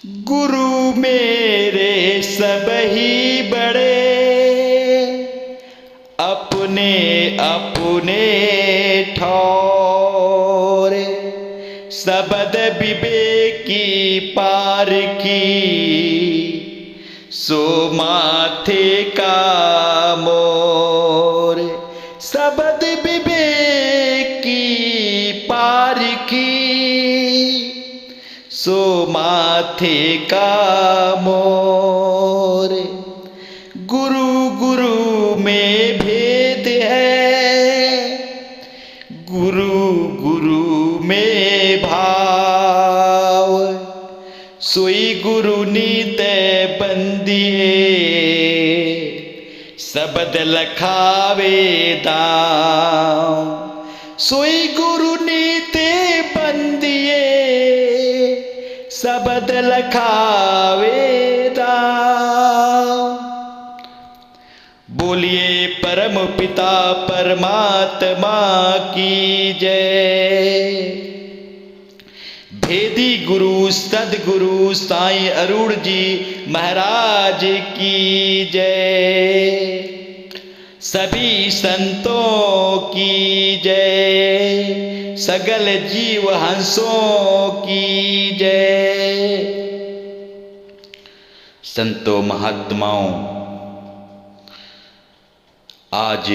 गुरु मेरे सब ही बड़े, अपने अपने ठौरे। सबद विवेकी पार की, सो माथे का मोर। सबद विवेकी पार की, सो माथे का मोर। गुरु गुरु में भेद है, गुरु गुरु में भाव। सोई गुरु नीत बंदिए, सबद लखावे दाम। सोई गुरु नीत बंदिए, सबद लखावे दाम। बोलिए परम पिता परमात्मा की जय। भेदी गुरु सदगुरु साईं अरुण जी महाराज की जय। सभी संतों की जय, सगल जीव हंसों की जय। संतों महात्माओं, आज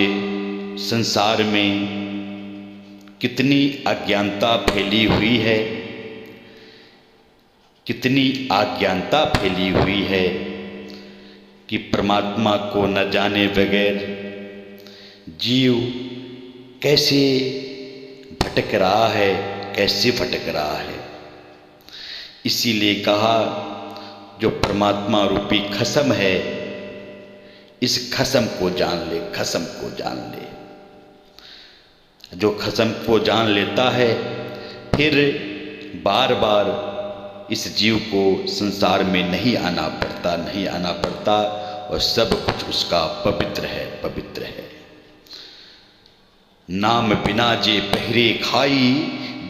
संसार में कितनी अज्ञानता फैली हुई है, कितनी अज्ञानता फैली हुई है कि परमात्मा को न जाने बगैर जीव कैसे भटक रहा है, कैसे भटक रहा है। इसीलिए कहा, जो परमात्मा रूपी खसम है, इस खसम को जान ले, खसम को जान ले। जो खसम को जान लेता है, फिर बार बार इस जीव को संसार में नहीं आना पड़ता, नहीं आना पड़ता, और सब कुछ उसका पवित्र है, पवित्र है। नाम बिना जे बहरे खाई,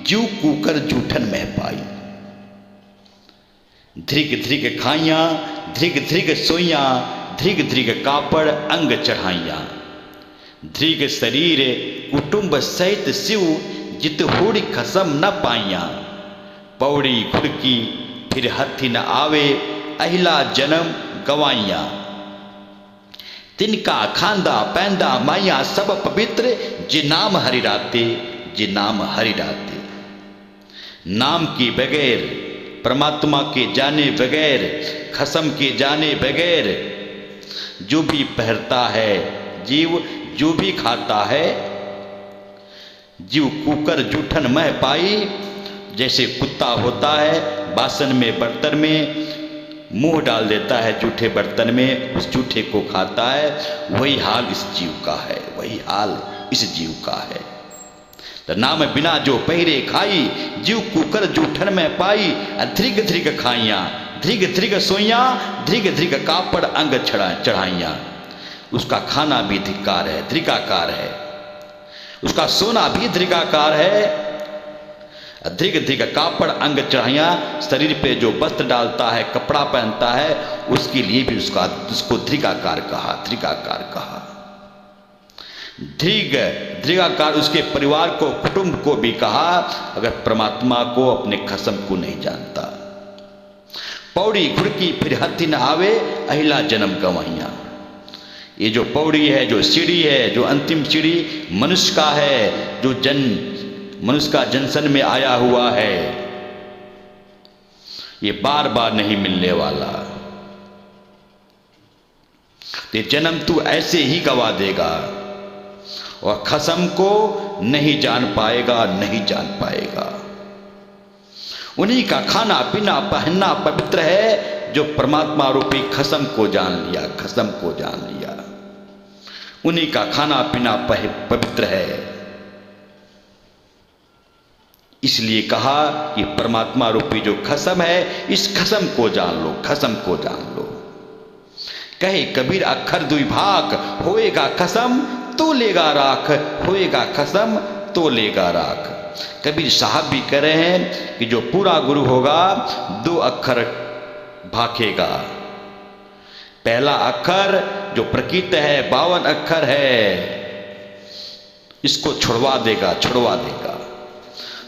जीव कूकर जूठन में पाई। ध्रिग ध्रिग खाइयां, ध्रिग ध्रिग सोइयां, ध्रिग ध्रिग कापड़ अंग चढ़ाइयां। ध्रिग शरीर कुटुंब सहित शिव, जित होड़ी खसम न पाइयां। पौड़ी खुड़की फिर हथि न आवे, अहिला जन्म गवाइयां। तिनका खांदा पैंदा माइया सब पवित्र, जे नाम हरि राते, जे नाम हरि राते। नाम के बगैर, परमात्मा के जाने बगैर, खसम के जाने बगैर जो भी पहरता है जीव, जो भी खाता है जीव कुकर जूठन मह पाई। जैसे कुत्ता होता है, बासन में बर्तन में मुंह डाल देता है, जूठे बर्तन में, उस जूठे को खाता है। वही हाल इस जीव का है, वही हाल इस जीव का है। तो नाम बिना जो पहिरे खाई, जीव कुकर जूठन में पाई। ध्रिग ध्रिग खाइयां, ध्रिग ध्रिग सोइयां, ध्रिग ध्रिग कापड़ अंग चढ़ाइयां। उसका खाना भी धिक्कार है, ध्रिगाकार है। उसका सोना भी ध्रिगाकार है। ध्रिग ध्रिग कापड़ अंग चढ़ाइयां, शरीर पे जो वस्त्र डालता है, कपड़ा पहनता है, उसके लिए भी उसको ध्रिगाकार कहा, ध्रिगाकार कहा। ध्रिग ध्रिगाकार उसके परिवार को, कुटुंब को भी कहा, अगर परमात्मा को, अपने खसम को नहीं जानता। पौड़ी घुड़की फिर हथि न आवे, अहिला जन्म गवाइयां। ये जो पौड़ी है, जो सीढ़ी है, जो अंतिम सीढ़ी मनुष्य का है, जो मनुष्य का जंशन में आया हुआ है, ये बार बार नहीं मिलने वाला। ये जन्म तू ऐसे ही गवा देगा, और खसम को नहीं जान पाएगा, नहीं जान पाएगा। उन्हीं का खाना पीना पहनना पवित्र है, जो परमात्मा रूपी खसम को जान लिया, खसम को जान लिया। उन्हीं का खाना पीना पवित्र है। इसलिए कहा कि परमात्मा रूपी जो खसम है, इस खसम को जान लो, खसम को जान लो। कहे कबीर अक्षर दुई भाग, होएगा खसम तो लेगा राख, होएगा खसम तो लेगा राख। कबीर साहब भी कह रहे हैं कि जो पूरा गुरु होगा, 2 अक्षर भागेगा। पहला अक्षर जो प्रकृत है 52 अक्षर है, इसको छुड़वा देगा, छुड़वा देगा।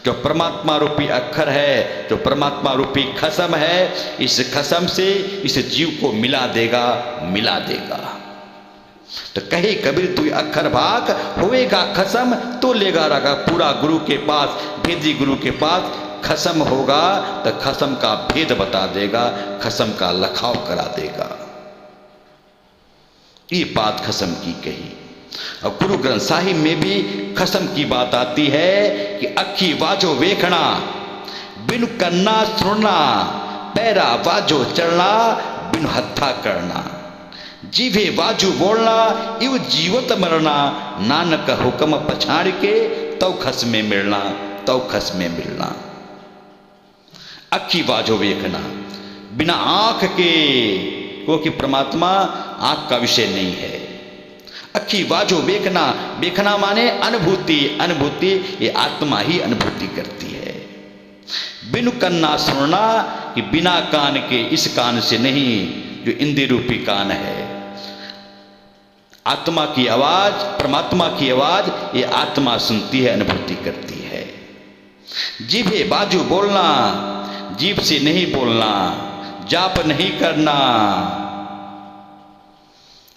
जो परमात्मा रूपी अक्षर है, जो परमात्मा रूपी खसम है, इस खसम से इस जीव को मिला देगा, मिला देगा। तो कहे कबीर तू अक्षर भाग होएगा खसम तो लेगा रगा पूरा गुरु के पास, भेदी गुरु के पास खसम होगा तो खसम का भेद बता देगा, खसम का लखाव करा देगा। ये बात खसम की कही। और गुरु ग्रंथ साहिब में भी खसम की बात आती है कि अखी वाजो वेखना बिन करना सुनना, पैरा वाजो चढ़ना बिन हत्था करना, जीवे वाजू बोलना इव जीवत मरना, नानक हुक्म पछाड़ के तौ खस में मिलना, तौ खस में मिलना। अखी वाजो वेखना, बिना आंख के, क्योंकि परमात्मा आंख का विषय नहीं है। अखी वाजो वेखना, वेखना माने अनुभूति, अनुभूति ये आत्मा ही अनुभूति करती है। बिनु कन्ना सुनना कि बिना कान के, इस कान से नहीं जो इंद्रिय रूपी कान है। आत्मा की आवाज, परमात्मा की आवाज ये आत्मा सुनती है, अनुभूति करती है। जीभे बाजू बोलना, जीभ से नहीं बोलना, जाप नहीं करना।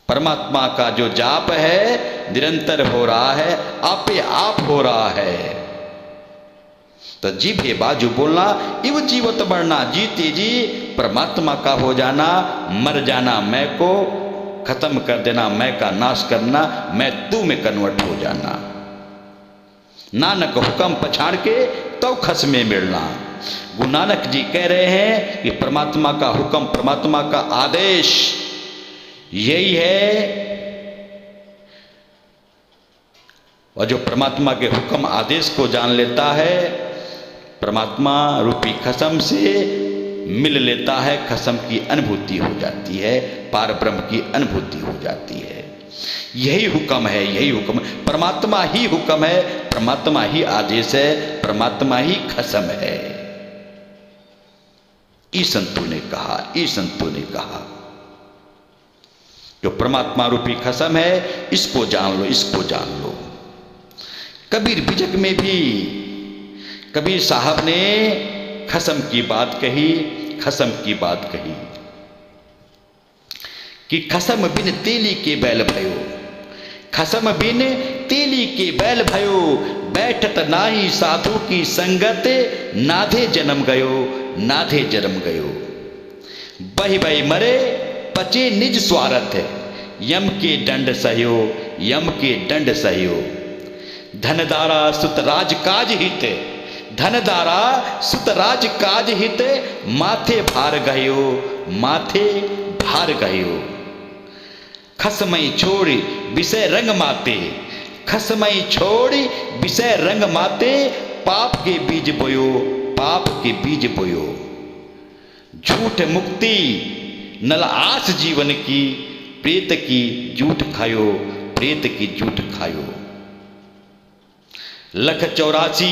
परमात्मा का जो जाप है निरंतर हो रहा है, आपे आप हो रहा है। तो जीभे बाजू बोलना इव जीवत मरना, जीते जी परमात्मा का हो जाना, मर जाना मैं को, खत्म कर देना, मैं का नाश करना, मैं तू में कन्वर्ट हो जाना। नानक हुक्म पछाड़ के तो खस में मिलना। गुरु नानक जी कह रहे हैं कि परमात्मा का हुक्म, परमात्मा का आदेश यही है। और जो परमात्मा के हुक्म आदेश को जान लेता है, परमात्मा रूपी खसम से मिल लेता है, खसम की अनुभूति हो जाती है, पार ब्रह्म की अनुभूति हो जाती है। यही हुक्म है, यही हुक्म, परमात्मा ही हुक्म है, परमात्मा ही आदेश है, परमात्मा ही खसम है। ई संतों ने कहा, ई संतों ने कहा जो परमात्मा रूपी खसम है इसको जान लो, इसको जान लो। कबीर बिजक में भी कबीर साहब ने खसम की बात कही, खसम की बात कही कि खसम बिन तेली के बैल भयो, खसम बिन तेली के बैल भयो, बैठत नाही साधु की संगत, नाधे जन्म गयो, नाधे जन्म गयो। बहि बहि मरे पचे निज स्वार्थ, यम के दंड सहयो, यम के दंड सहयो। धनदारा सुत राज काज हित, धनदारा सुत राज काज हित, माथे भार गयो, माथे भार गयो। खसमई छोड़ी विषय रंग माते, खसमई छोड़ी विषय रंग माते, पाप के बीज बोयो, पाप के बीज बोयो। झूठ मुक्ति नल आस जीवन की, प्रेत की झूठ खायो, प्रेत की झूठ खायो। लख 84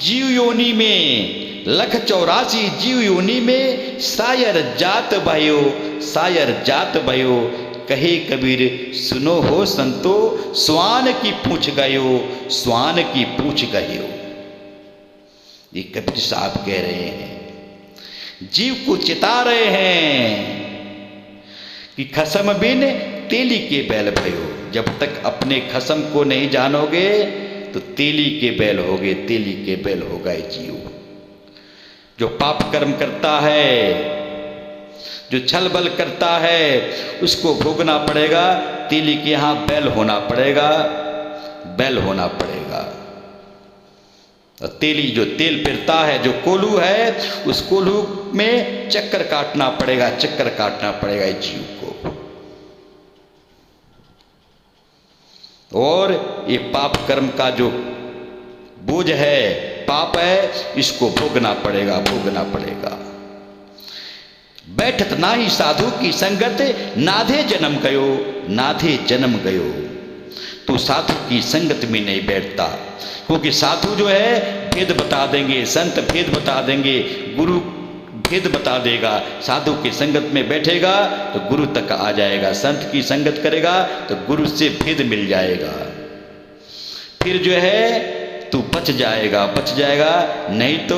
जीव योनि में, लख 84 जीव योनि में, सायर जात भयो, सायर जात भयो। कहे कबीर सुनो हो संतो, स्वान की पूछ गयो, स्वान की पूछ गयो। ये कबीर साहब कह रहे हैं, जीव को चिता रहे हैं कि खसम बिन तेली के बैल भयो। जब तक अपने खसम को नहीं जानोगे तो तेली के बैल होगे, तेली के बैल होगा जीव। जो पाप कर्म करता है, जो छल बल करता है, उसको भोगना पड़ेगा। तेली के यहां बैल होना पड़ेगा, बैल होना पड़ेगा। और तेली जो तेल पिरता है, जो कोल्हू है, उस कोल्हू में चक्कर काटना पड़ेगा, चक्कर काटना पड़ेगा जीव को। और ये पाप कर्म का जो बोझ है, पाप है, इसको भोगना पड़ेगा, भोगना पड़ेगा। बैठत नाही साधु की संगत, नाधे जन्म गयो, नाधे जन्म गयो। तो साधु की संगत में नहीं बैठता, क्योंकि साधु जो है भेद बता देंगे, संत भेद बता देंगे, गुरु भेद बता देगा। साधु की संगत में बैठेगा तो गुरु तक आ जाएगा, संत की संगत करेगा तो गुरु से भेद मिल जाएगा। फिर जो है तू बच जाएगा, बच जाएगा, नहीं तो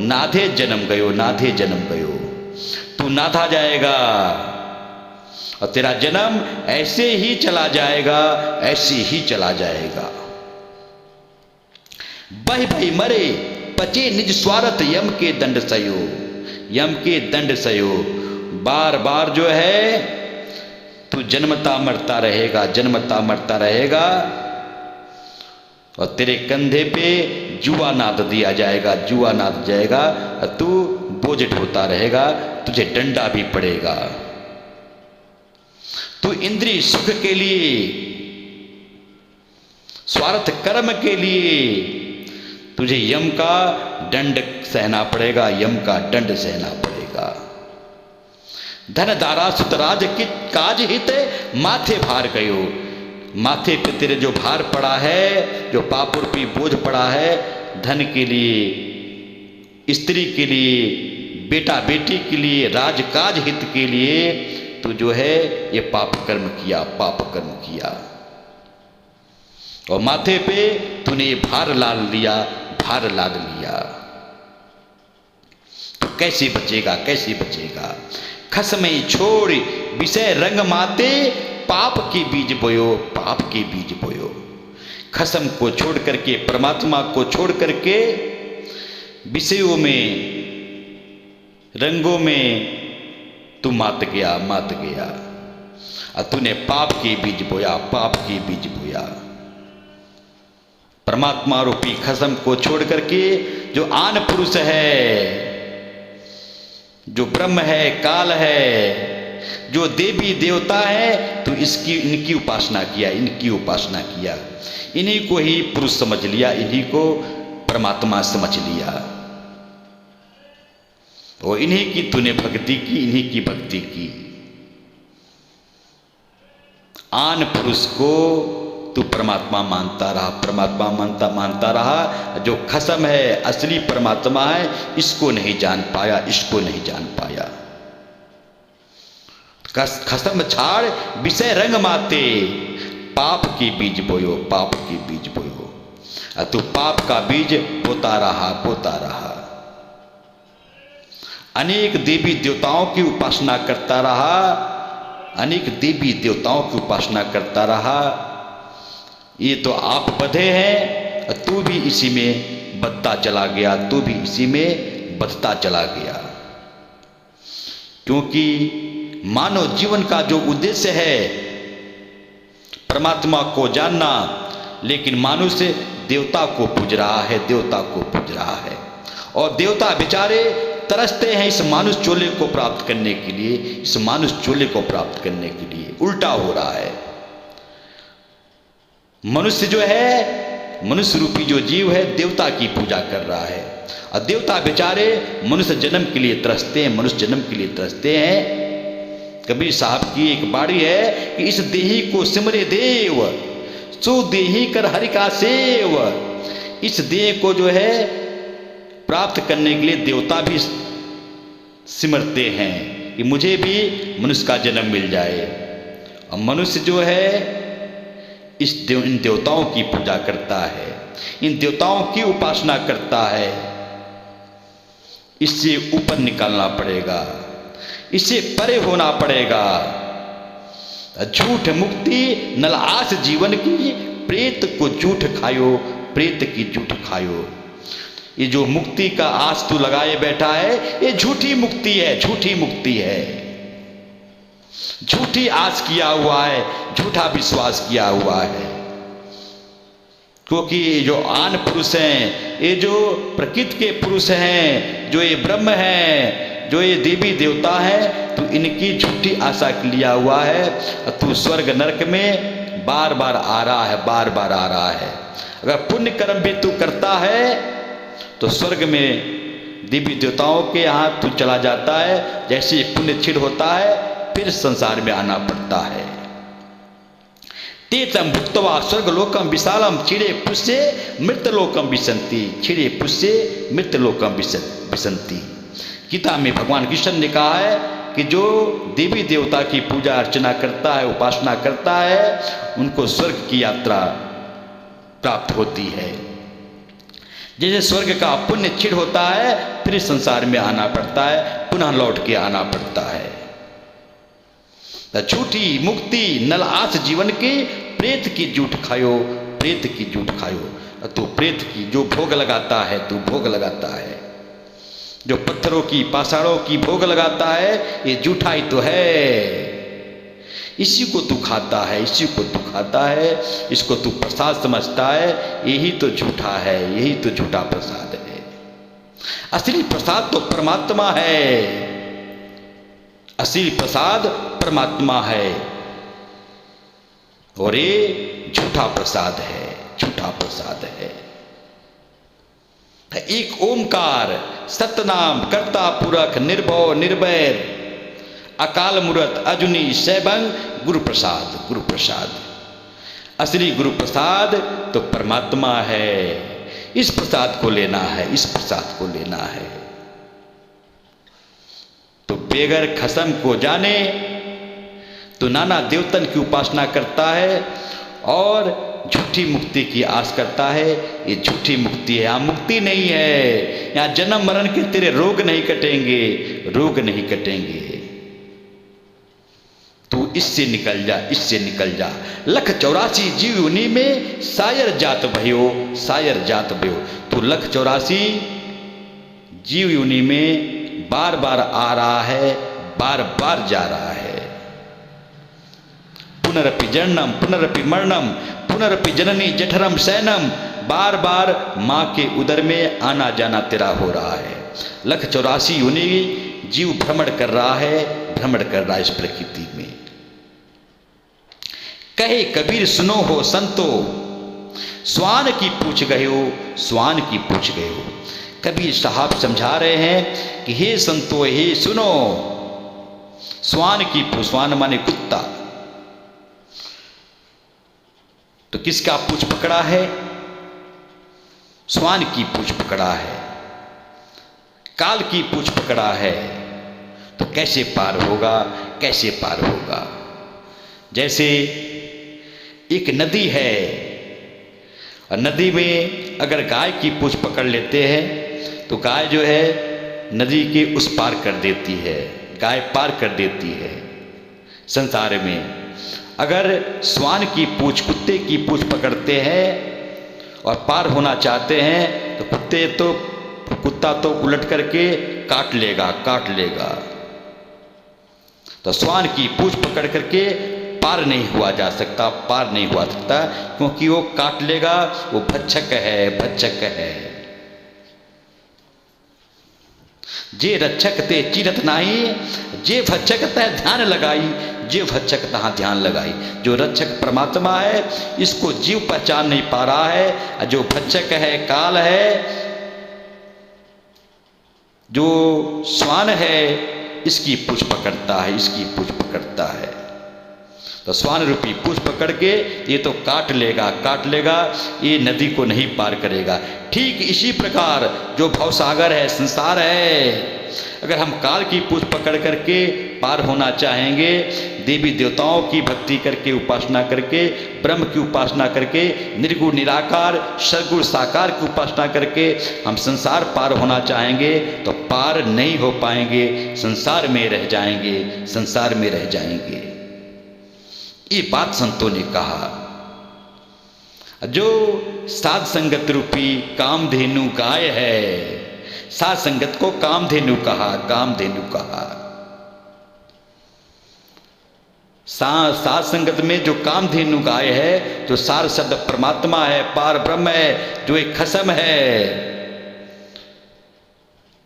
नाधे जन्म गयो, नाधे जन्म गयो, तू नाधा जाएगा और तेरा जन्म ऐसे ही चला जाएगा, ऐसे ही चला जाएगा। बह बह मरे पचे निज स्वार्थ यम के दंड सयो, यम के दंड सयो। बार बार जो है तू जन्मता मरता रहेगा, जन्मता मरता रहेगा और तेरे कंधे पे जुआ नाद दिया जाएगा, जुआ नाद जाएगा और तू बोझ ढोता रहेगा, तुझे डंडा भी पड़ेगा। तू इंद्रिय सुख के लिए, स्वार्थ कर्म के लिए तुझे यम का दंड सहना पड़ेगा, यम का दंड सहना पड़ेगा। धन दारा सुतराज की काज हित माथे भार गयो, माथे पे तेरे जो भार पड़ा है, जो पाप रूपी बोझ पड़ा है, धन के लिए, स्त्री के लिए, बेटा बेटी के लिए, राजकाज हित के लिए तू जो है ये पाप कर्म किया, पाप कर्म किया और माथे पे तूने ये भार लाद लिया, भार लाद लिया। तो कैसे बचेगा, कैसे बचेगा? खसमे छोड़ विषय रंग माते पाप के बीज बोयो, पाप के बीज बोयो। खसम को छोड़ करके, परमात्मा को छोड़ करके विषयों में, रंगों में तू मात गया, मात गया और तूने पाप के बीज बोया, पाप के बीज बोया। परमात्मा रूपी खसम को छोड़ करके जो आन पुरुष है, जो ब्रह्म है, काल है, जो देवी देवता है, तो इनकी उपासना किया, इनकी उपासना किया, इन्हीं को ही पुरुष समझ लिया, इन्हीं को परमात्मा समझ लिया और इन्हीं की तूने भक्ति की, इन्हीं की भक्ति की। आन पुरुष को तू परमात्मा मानता रहा, परमात्मा मानता रहा। जो खसम है, असली परमात्मा है, इसको नहीं जान पाया, इसको नहीं जान पाया। खसम छाड़ विषय रंग माते पाप के बीज बोयो, पाप के बीज बोयो। तू पाप का बीज बोता रहा, बोता रहा। अनेक देवी देवताओं की उपासना करता रहा, अनेक देवी देवताओं की उपासना करता रहा। ये तो आप बधे हैं, तू भी इसी में बदता चला गया, तू भी इसी में बदता चला गया। क्योंकि मानव जीवन का जो उद्देश्य है परमात्मा को जानना, लेकिन मनुष्य देवता को पूज रहा है, देवता को पूज रहा है और देवता बेचारे तरसते हैं इस मानुष चोले को प्राप्त करने के लिए, इस मानुष चोले को प्राप्त करने के लिए। उल्टा हो रहा है। मनुष्य जो है, मनुष्य रूपी जो जीव है, देवता की पूजा कर रहा है और देवता बेचारे मनुष्य जन्म के लिए तरसते हैं, मनुष्य जन्म के लिए तरसते हैं। कबीर साहब की एक बाड़ी है कि इस देही को सिमरे देव, सो देही कर हरि का सेव। इस देह को जो है प्राप्त करने के लिए देवता भी सिमरते हैं कि मुझे भी मनुष्य का जन्म मिल जाए। और मनुष्य जो है इन देवताओं की पूजा करता है, इन देवताओं की उपासना करता है। इससे ऊपर निकालना पड़ेगा, इससे परे होना पड़ेगा। झूठ मुक्ति नलआस जीवन की, प्रेत को झूठ खायो, प्रेत की झूठ खायो। ये जो मुक्ति का आस तू लगाए बैठा है, ये झूठी मुक्ति है, झूठी मुक्ति है। झूठी आस किया हुआ है, झूठा विश्वास किया हुआ है। क्योंकि ये जो आन पुरुष हैं, ये जो प्रकृति के पुरुष हैं, जो ये ब्रह्म हैं, जो ये देवी देवता हैं, तो इनकी झूठी आशा लिया हुआ है। तू स्वर्ग नरक में बार बार आ रहा है, बार बार आ रहा है। अगर पुण्य कर्म भी तू करता है तो स्वर्ग में देवी देवताओं के यहाँ तू चला जाता है। जैसे पुण्य क्षीण होता है, फिर संसार में आना पड़ता है। तेतम भुक्त्वा स्वर्गलोकम विशालम क्षीणे पुष्ये मृतलोकम विशन्ति, क्षीणे पुष्ये मृतलोकम विशन्ति। गीता में भगवान कृष्ण ने कहा है कि जो देवी देवता की पूजा अर्चना करता है, उपासना करता है, उनको स्वर्ग की यात्रा प्राप्त होती है। जैसे स्वर्ग का पुण्य क्षीण होता है, फिर संसार में आना पड़ता है, पुनः लौट के आना पड़ता है। झूठी मुक्ति नल आस जीवन के, प्रेत की जूठ खायो, प्रेत की जूठ खायो। तो प्रेत की जो भोग लगाता है, तू भोग लगाता है, जो पत्थरों की पाषाणों की भोग लगाता है, ये जूठा ही तो है। इसी को तू खाता है, इसी को तू खाता है, इसको तू प्रसाद समझता है, यही तो झूठा है, यही तो झूठा प्रसाद है। असली प्रसाद तो परमात्मा है, असली प्रसाद परमात्मा है, और ये झूठा प्रसाद है, झूठा प्रसाद है। एक ओमकार सतनाम कर्ता पुरख निर्भव निर्वैर, अकाल मूर्त अजुनी सैभंग, गुरु प्रसाद, गुरु प्रसाद। असली गुरु प्रसाद तो परमात्मा है। इस प्रसाद को लेना है, इस प्रसाद को लेना है। तो बेगर खसम को जाने तो नाना देवतन की उपासना करता है और झूठी मुक्ति की आस करता है। ये झूठी मुक्ति है, यहाँ मुक्ति नहीं है। यहाँ जन्म मरण के तेरे रोग नहीं कटेंगे, रोग नहीं कटेंगे। तू इससे निकल जा, इससे निकल जा। 184 जीव योनि में सायर जात भयो, सायर जात भयो। तू 184 जीव योनि में बार बार आ रहा है, बार बार जा रहा है। पुनरपि जन्नम पुनरपि मरणम पुनरपि जननी जठरम सैनम। बार बार माँ के उदर में आना जाना तेरा हो रहा है। 184 योनि जीव भ्रमण कर रहा है, भ्रमण कर रहा है इस प्रकृति में। कहे कबीर सुनो हो संतो, स्वान की पूछ गए हो, स्वान की पूछ गए हो। कबीर साहब समझा रहे हैं कि हे संतो, हे सुनो। स्वान की पूछ, स्वान माने कुत्ता। तो किसका पूछ पकड़ा है? स्वान की पूछ पकड़ा है, काल की पूछ पकड़ा है। तो कैसे पार होगा, कैसे पार होगा? जैसे एक नदी है और नदी में अगर गाय की पूछ पकड़ लेते हैं तो गाय जो है नदी के उस पार कर देती है, गाय पार कर देती है। संसार में अगर श्वान की पूछ, कुत्ते की पूछ पकड़ते हैं और पार होना चाहते हैं तो कुत्ता तो उलट करके काट लेगा, काट लेगा। तो श्वान की पूछ पकड़ करके पार नहीं हुआ जा सकता, पार नहीं हुआ सकता, क्योंकि वो काट लेगा, वो भक्षक है, भक्षक है। जे रक्षक ते चिरत नाही, जे भक्षक ते ध्यान लगाई, जे भक्षक तहाँ ध्यान लगाई। जो रक्षक परमात्मा है इसको जीव पहचान नहीं पा रहा है, जो भक्षक है काल है, जो श्वान है इसकी पूछ पकड़ता है, इसकी पूछ पकड़ता है। तो श्वान रूपी पूछ पकड़ के ये तो काट लेगा, काट लेगा, ये नदी को नहीं पार करेगा। ठीक इसी प्रकार जो भवसागर है, संसार है, अगर हम काल की पूछ पकड़ करके पार होना चाहेंगे, देवी देवताओं की भक्ति करके, उपासना करके, ब्रह्म की उपासना करके, निर्गुण निराकार सगुण साकार की उपासना करके हम संसार पार होना चाहेंगे तो पार नहीं हो पाएंगे, संसार में रह जाएंगे, संसार में रह जाएंगे। ये बात संतों ने कहा। जो साध संगत रूपी कामधेनु गाय है, साध संगत को कामधेनु कहा, कामधेनु कहा। साध संगत में जो कामधेनु गाय है, जो सार शब्द परमात्मा है, पार ब्रह्म है, जो एक खसम है,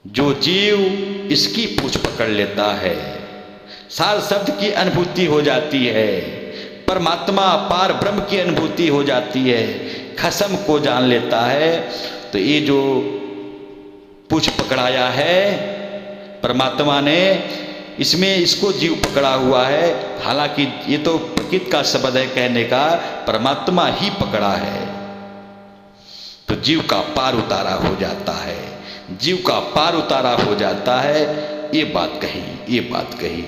जो जीव इसकी पूछ पकड़ लेता है, सार शब्द की अनुभूति हो जाती है, परमात्मा पार ब्रह्म की अनुभूति हो जाती है, खसम को जान लेता है। तो ये जो पूछ पकड़ाया है परमात्मा ने, इसमें इसको जीव पकड़ा हुआ है। हालांकि ये तो प्रकृति का शब्द है कहने का, परमात्मा ही पकड़ा है। तो जीव का पार उतारा हो जाता है, जीव का पार उतारा हो जाता है। ये बात कही, ये बात कही।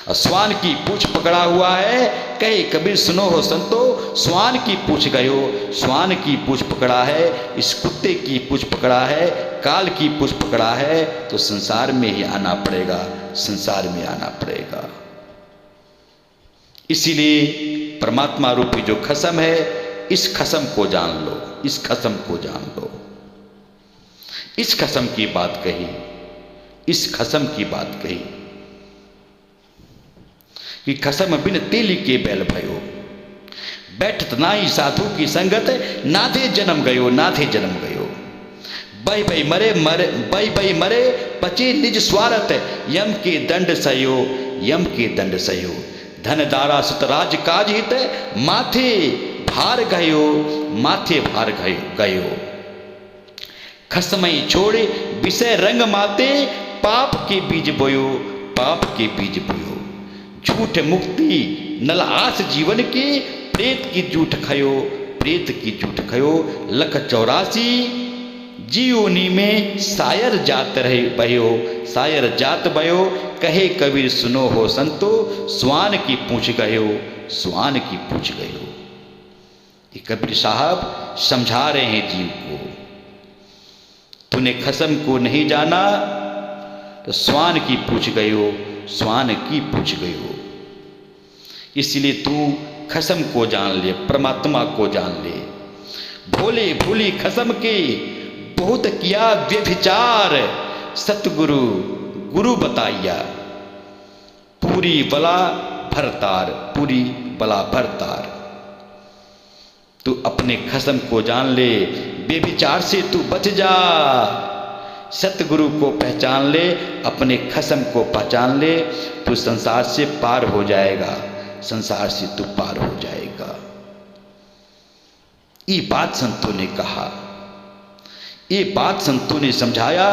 और स्वान की पूछ पकड़ा हुआ है, कहे कबीर सुनो हो संतो, स्वान की पूछ गयो, स्वान की पूछ पकड़ा है, इस कुत्ते की पूछ पकड़ा है, काल की पूछ पकड़ा है, तो संसार में ही आना पड़ेगा, संसार में आना पड़ेगा। इसीलिए परमात्मा रूपी जो खसम है, इस खसम को जान लो, इस खसम को जान लो। इस खसम की बात कही, इस खसम की बात कही कि खसम बिन तेली के बैल भयो, बैठत नाई साधु की संगत, नाधे जन्म गयो, नाधे जन्म गयो। बई बई मरे मरे, बई बई मरे पचे निज स्वार्थ, यम के दंड सयो, यम के दंड सयो। धन दारा सुतराज काज हित, माथे भार गयो, माथे भार गयो। खसमई छोड़े विषय रंग माते, पाप के बीज बोयो, पाप के बीज बोयो। झूठ मुक्ति नल आस जीवन की, प्रेत की झूठ खयो, प्रेत की झूठ खयो। लख 84 जीवनी में सायर जात रहे भयो, सायर जात भयो। कहे कबीर सुनो हो संतो, स्वान की पूछ गयो, स्वान की पूछ गयो। ये कबीर साहब समझा रहे हैं जीव को, तूने खसम को नहीं जाना तो स्वान की पूछ गयो, स्वान की पूछ गयो। इसलिए तू खसम को जान ले, परमात्मा को जान ले। भोले भूली खसम के बहुत किया व्यभिचार, सतगुरु गुरु बताइया, पूरी बला भरतार, पूरी बला भरतार। तू अपने खसम को जान ले, बेविचार से तू बच जा। सतगुरु को पहचान ले, अपने खसम को पहचान ले, तू संसार से पार हो जाएगा, संसार से तू पार हो जाएगा। ये बात संतों ने कहा, ये बात संतों ने समझाया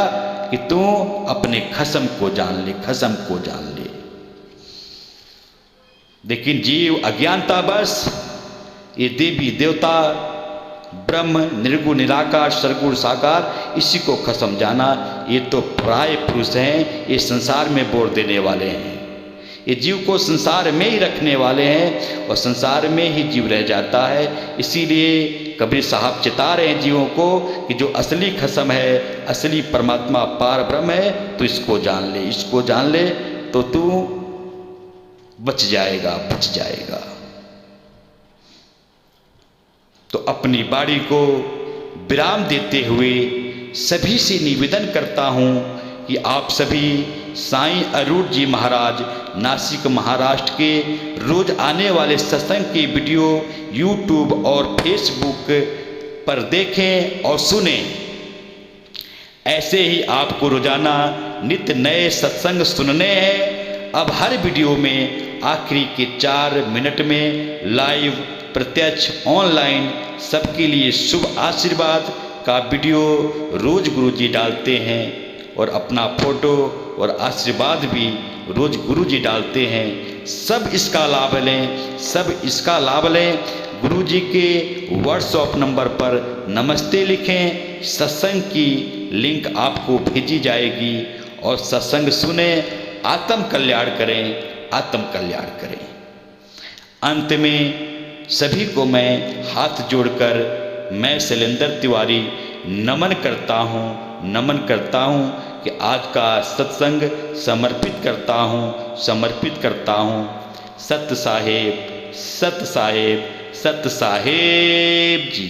कि तू अपने खसम को जान ले, खसम को जान ले। लेकिन जीव अज्ञानता बस ये देवी देवता ब्रह्म निर्गुण निराकार सरगुण साकार, इसी को खसम जाना। ये तो पराये पुरुष हैं, ये संसार में बोर देने वाले हैं, ये जीव को संसार में ही रखने वाले हैं और संसार में ही जीव रह जाता है। इसीलिए कबीर साहब चिता रहे हैं जीवों को कि जो असली खसम है, असली परमात्मा पार ब्रह्म है, तो इसको जान ले, इसको जान ले तो तू बच जाएगा, बच जाएगा। तो अपनी वाणी को विराम देते हुए सभी से निवेदन करता हूँ कि आप सभी साईं अरूढ़ जी महाराज नासिक महाराष्ट्र के रोज आने वाले सत्संग की वीडियो यूट्यूब और फेसबुक पर देखें और सुनें। ऐसे ही आपको रोजाना नित्य नए सत्संग सुनने हैं। अब हर वीडियो में आखिरी के 4 मिनट में लाइव प्रत्यक्ष ऑनलाइन सबके लिए शुभ आशीर्वाद का वीडियो रोज गुरुजी डालते हैं और अपना फोटो और आशीर्वाद भी रोज गुरुजी डालते हैं। सब इसका लाभ लें, सब इसका लाभ लें। गुरुजी के व्हाट्सएप नंबर पर नमस्ते लिखें, सत्संग की लिंक आपको भेजी जाएगी और सत्संग सुने, आत्म कल्याण करें, आत्म कल्याण करें। अंत में सभी को मैं हाथ जोड़कर मैं शैलेंद्र तिवारी नमन करता हूँ, नमन करता हूँ कि आज का सत्संग समर्पित करता हूँ, समर्पित करता हूँ सत साहेब, सत साहेब, सत साहेब जी।